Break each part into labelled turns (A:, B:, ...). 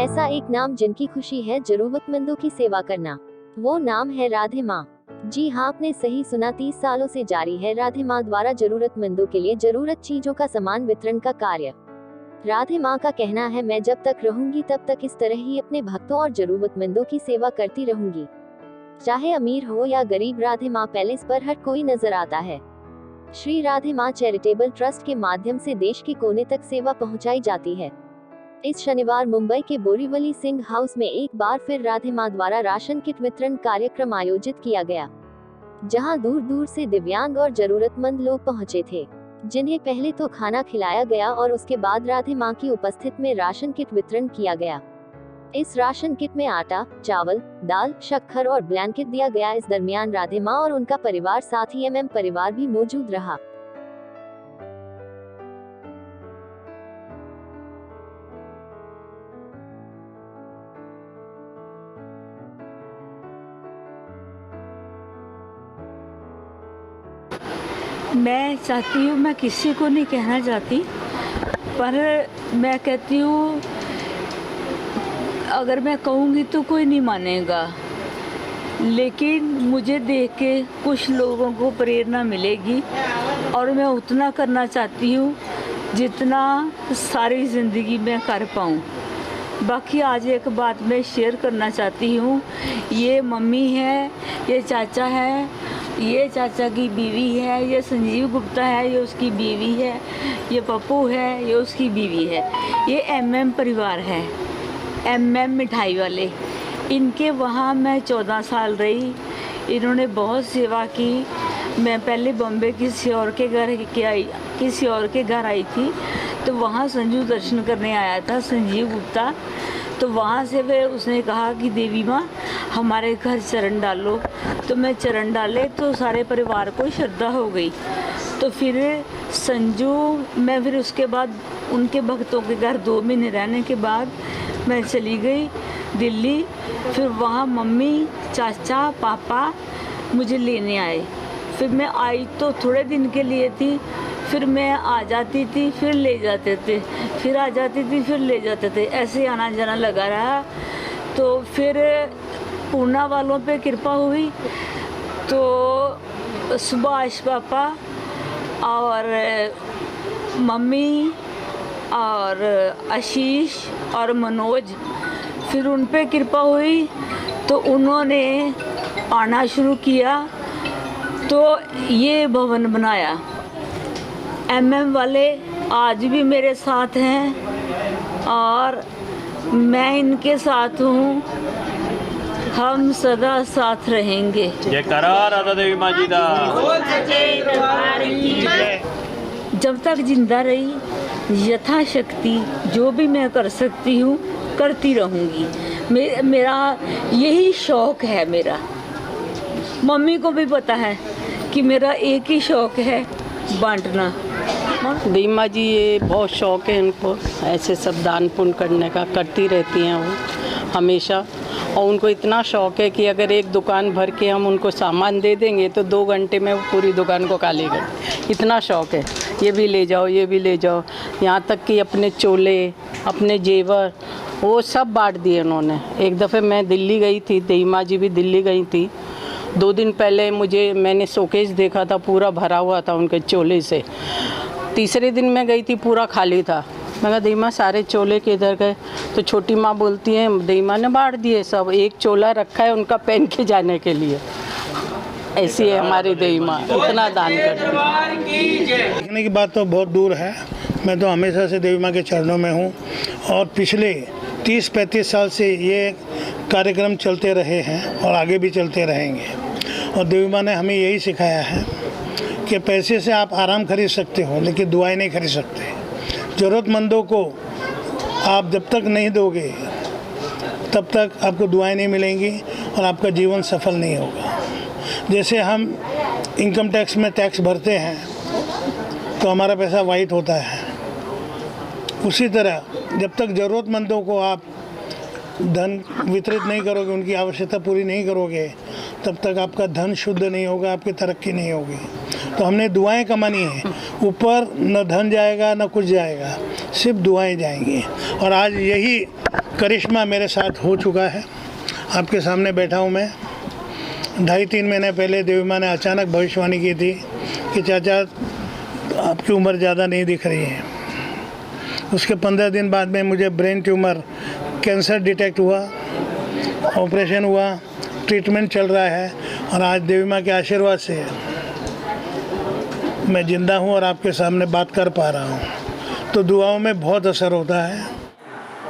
A: ऐसा एक नाम जिनकी खुशी है जरूरतमंदों की सेवा करना, वो नाम है राधे माँ। जी हाँ, आपने सही सुना, 30 सालों से जारी है राधे माँ द्वारा जरूरतमंदों के लिए जरूरत चीजों का सामान वितरण का कार्य। राधे माँ का कहना है, मैं जब तक रहूंगी तब तक इस तरह ही अपने भक्तों और जरूरतमंदों की सेवा करती रहूंगी। चाहे अमीर हो या गरीब, राधे माँ पैलेस पर हर कोई नजर आता है। श्री राधे माँ चैरिटेबल ट्रस्ट के माध्यम से देश के कोने तक सेवा पहुंचाई जाती है। इस शनिवार मुंबई के बोरीवली सिंह हाउस में एक बार फिर राधे माँ द्वारा राशन किट वितरण कार्यक्रम आयोजित किया गया, जहां दूर दूर से दिव्यांग और जरूरतमंद लोग पहुंचे थे, जिन्हें पहले तो खाना खिलाया गया और उसके बाद राधे माँ की उपस्थिति में राशन किट वितरण किया गया। इस राशन किट में आटा, चावल, दाल, शक्कर और ब्लैंकेट दिया गया। इस दरमियान राधे माँ और उनका परिवार, साथ ही एमएम परिवार भी मौजूद रहा।
B: मैं चाहती हूँ, मैं किसी को नहीं कहना चाहती, पर मैं कहती हूँ अगर मैं कहूँगी तो कोई नहीं मानेगा, लेकिन मुझे देख के कुछ लोगों को प्रेरणा मिलेगी और मैं उतना करना चाहती हूँ जितना सारी ज़िंदगी में कर पाऊँ। बाकी आज एक बात मैं शेयर करना चाहती हूँ। ये मम्मी है, ये चाचा है, ये चाचा की बीवी है, ये संजीव गुप्ता है, ये उसकी बीवी है, ये पप्पू है, ये उसकी बीवी है। ये एमएम परिवार है, एमएम मिठाई वाले। इनके वहाँ मैं 14 साल रही। इन्होंने बहुत सेवा की। मैं पहले बॉम्बे किसी और के घर आई थी, तो वहाँ संजू दर्शन करने आया था, संजीव गुप्ता। तो वहाँ से उसने कहा कि देवी माँ हमारे घर चरण डालो, तो मैं चरण डाले तो सारे परिवार को श्रद्धा हो गई। तो फिर मैं फिर उसके बाद उनके भक्तों के घर 2 महीने रहने के बाद मैं चली गई दिल्ली। फिर वहाँ मम्मी, चाचा, पापा मुझे लेने आए। फिर मैं आई तो थोड़े दिन के लिए थी, फिर मैं आ जाती थी, फिर ले जाते थे, फिर आ जाती थी, फिर ले जाते थे, ऐसे आना जाना लगा रहा। तो फिर पूना वालों पे कृपा हुई, तो सुभाष पापा और मम्मी और आशीष और मनोज, फिर उन पे कृपा हुई तो उन्होंने आना शुरू किया, तो ये भवन बनाया। एमएम वाले आज भी मेरे साथ हैं और मैं इनके साथ हूँ। हम सदा साथ रहेंगे।
C: जयकारा राधा देवी माँ जी दा।
B: जब तक जिंदा रही यथाशक्ति जो भी मैं कर सकती हूँ करती रहूँगी। मेरा यही शौक़ है। मेरा मम्मी को भी पता है कि मेरा एक ही शौक़ है, बांटना।
D: देवी माँ जी ये बहुत शौक़ है इनको, ऐसे सब दान पुण्य करने का करती रहती हैं वो हमेशा। और उनको इतना शौक़ है कि अगर एक दुकान भर के हम उनको सामान दे देंगे तो 2 घंटे में वो पूरी दुकान को खाली कर, इतना शौक़ है। ये भी ले जाओ, ये भी ले जाओ, यहाँ तक कि अपने चोले, अपने जेवर, वो सब बांट दिए उन्होंने। एक दफ़े मैं दिल्ली गई थी, देवी माँ जी भी दिल्ली गई थी। 2 दिन पहले मैंने शोकेस देखा था, पूरा भरा हुआ था उनके चोले से। तीसरे दिन मैं गई थी, पूरा खाली था। मैं कहा देवी माँ सारे चोले किधर गए? तो छोटी माँ बोलती हैं देवी माँ ने बांट दिए सब, एक चोला रखा है उनका पहन के जाने के लिए। ऐसी है हमारी देवी माँ, इतना दान करती है।
E: देखने की बात तो बहुत दूर है। मैं तो हमेशा से देवी माँ के चरणों में हूँ और पिछले 30-35 साल से ये कार्यक्रम चलते रहे हैं और आगे भी चलते रहेंगे। और देवी माँ ने हमें यही सिखाया है कि पैसे से आप आराम खरीद सकते हो, लेकिन दुआएं नहीं खरीद सकते। ज़रूरतमंदों को आप जब तक नहीं दोगे तब तक आपको दुआएं नहीं मिलेंगी और आपका जीवन सफल नहीं होगा। जैसे हम इनकम टैक्स में टैक्स भरते हैं तो हमारा पैसा वाइट होता है, उसी तरह जब तक ज़रूरतमंदों को आप धन वितरित नहीं करोगे, उनकी आवश्यकता पूरी नहीं करोगे, तब तक आपका धन शुद्ध नहीं होगा, आपकी तरक्की नहीं होगी। तो हमने दुआएं कमानी है ऊपर न धन जाएगा न कुछ जाएगा, सिर्फ दुआएं जाएंगी। और आज यही करिश्मा मेरे साथ हो चुका है। आपके सामने बैठा हूँ मैं। 2.5-3 महीने पहले देवी माँ ने अचानक भविष्यवाणी की थी कि चाचा आपकी उम्र ज़्यादा नहीं दिख रही है। उसके 15 दिन बाद में मुझे ब्रेन ट्यूमर कैंसर डिटेक्ट हुआ, ऑपरेशन हुआ, ट्रीटमेंट चल रहा है और आज देवी माँ के आशीर्वाद से मैं ज़िंदा हूँ और आपके सामने बात कर पा रहा हूँ। तो दुआओं में बहुत असर होता है।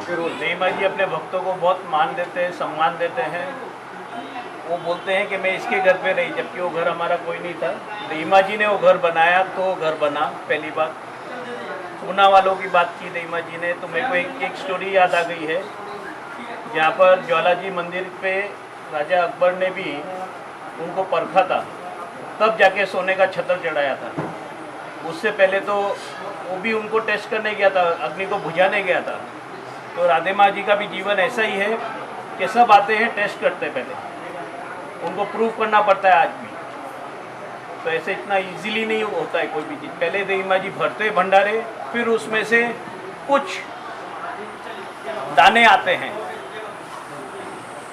C: देवी माँ जी अपने भक्तों को बहुत मान देते हैं, सम्मान देते हैं। वो बोलते हैं कि मैं इसके घर पे रही, जबकि वो घर हमारा कोई नहीं था। देवी माँ जी ने वो घर बनाया तो घर बना। पहली बात पूना वालों की बात की देवी माँ जी ने, तो मेरे को एक स्टोरी याद आ गई है, जहाँ पर ज्वाला जी मंदिर पे राजा अकबर ने भी उनको परखा था, तब जाके सोने का छतर चढ़ाया था। उससे पहले तो वो भी उनको टेस्ट करने गया था, अग्नि को बुझाने गया था। तो राधे माँ जी का भी जीवन ऐसा ही है कि सब आते हैं, टेस्ट करते पहले, उनको प्रूव करना पड़ता है आज भी। तो ऐसे इतना इजीली नहीं होता है कोई भी चीज़। पहले देवी माँ जी भरते भंडारे, फिर उसमें से कुछ दाने आते हैं।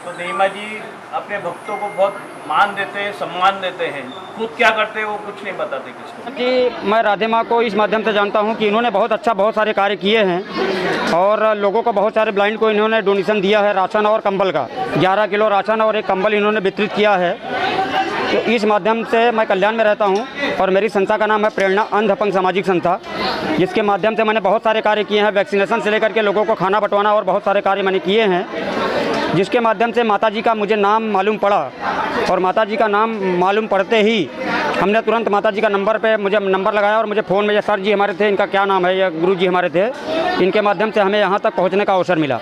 C: तो देवी माँ जी अपने भक्तों को बहुत मान देते हैं, सम्मान देते हैं। खुद क्या करते हैं वो कुछ नहीं बताते किसको।
F: जी, मैं राधे माँ को इस माध्यम से जानता हूँ कि इन्होंने बहुत सारे कार्य किए हैं और लोगों को बहुत सारे ब्लाइंड को इन्होंने डोनेशन दिया है, राशन और कंबल का। 11 किलो राशन और एक कंबल इन्होंने वितरित किया है। तो इस माध्यम से मैं कल्याण में रहता हूँ और मेरी संस्था का नाम है प्रेरणा अंध अपंग सामाजिक संस्था, जिसके माध्यम से मैंने बहुत सारे कार्य किए हैं। वैक्सीनेशन से लेकर के लोगों को खाना बंटवाना और बहुत सारे कार्य मैंने किए हैं, जिसके माध्यम से माताजी का मुझे नाम मालूम पड़ा। और माताजी का नाम मालूम पड़ते ही हमने तुरंत माताजी का मुझे नंबर लगाया और मुझे फ़ोन में, ये सर जी हमारे थे, इनका क्या नाम है, ये गुरु जी हमारे थे, इनके माध्यम से हमें यहाँ तक पहुँचने का अवसर मिला।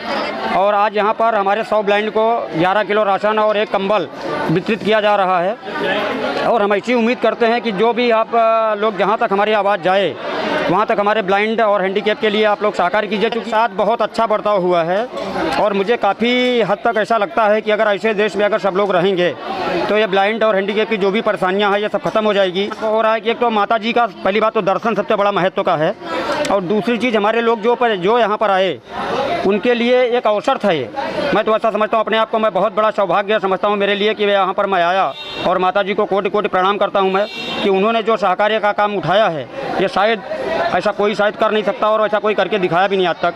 F: और आज यहाँ पर हमारे 100 ब्लाइंड को 11 किलो राशन और एक कंबल वितरित किया जा रहा है। और हम ऐसी उम्मीद करते हैं कि जो भी आप लोग जहाँ तक हमारी आवाज़ जाए वहाँ तक हमारे ब्लाइंड और हैंडीकैप के लिए आप लोग सहकार कीजिए, क्योंकि साथ बहुत अच्छा बर्ताव हुआ है। और मुझे काफ़ी हद तक ऐसा लगता है कि अगर ऐसे देश में अगर सब लोग रहेंगे तो ये ब्लाइंड और हैंडीकैप की जो भी परेशानियाँ हैं ये सब खत्म हो जाएगी। हो रहा है कि एक तो माता जी का पहली बात तो दर्शन सबसे बड़ा महत्व का है, और दूसरी चीज़ हमारे लोग जो यहाँ पर आए उनके लिए एक अवसर था ये। मैं तो ऐसा समझता हूँ, अपने आप को मैं बहुत बड़ा सौभाग्य समझता हूँ मेरे लिए कि मैं यहाँ पर मैं आया। और माता जी को कोटि कोटि प्रणाम करता हूँ मैं कि उन्होंने जो सहकार्य का काम उठाया है ये शायद ऐसा कोई कर नहीं सकता और ऐसा कोई करके दिखाया भी नहीं आज तक।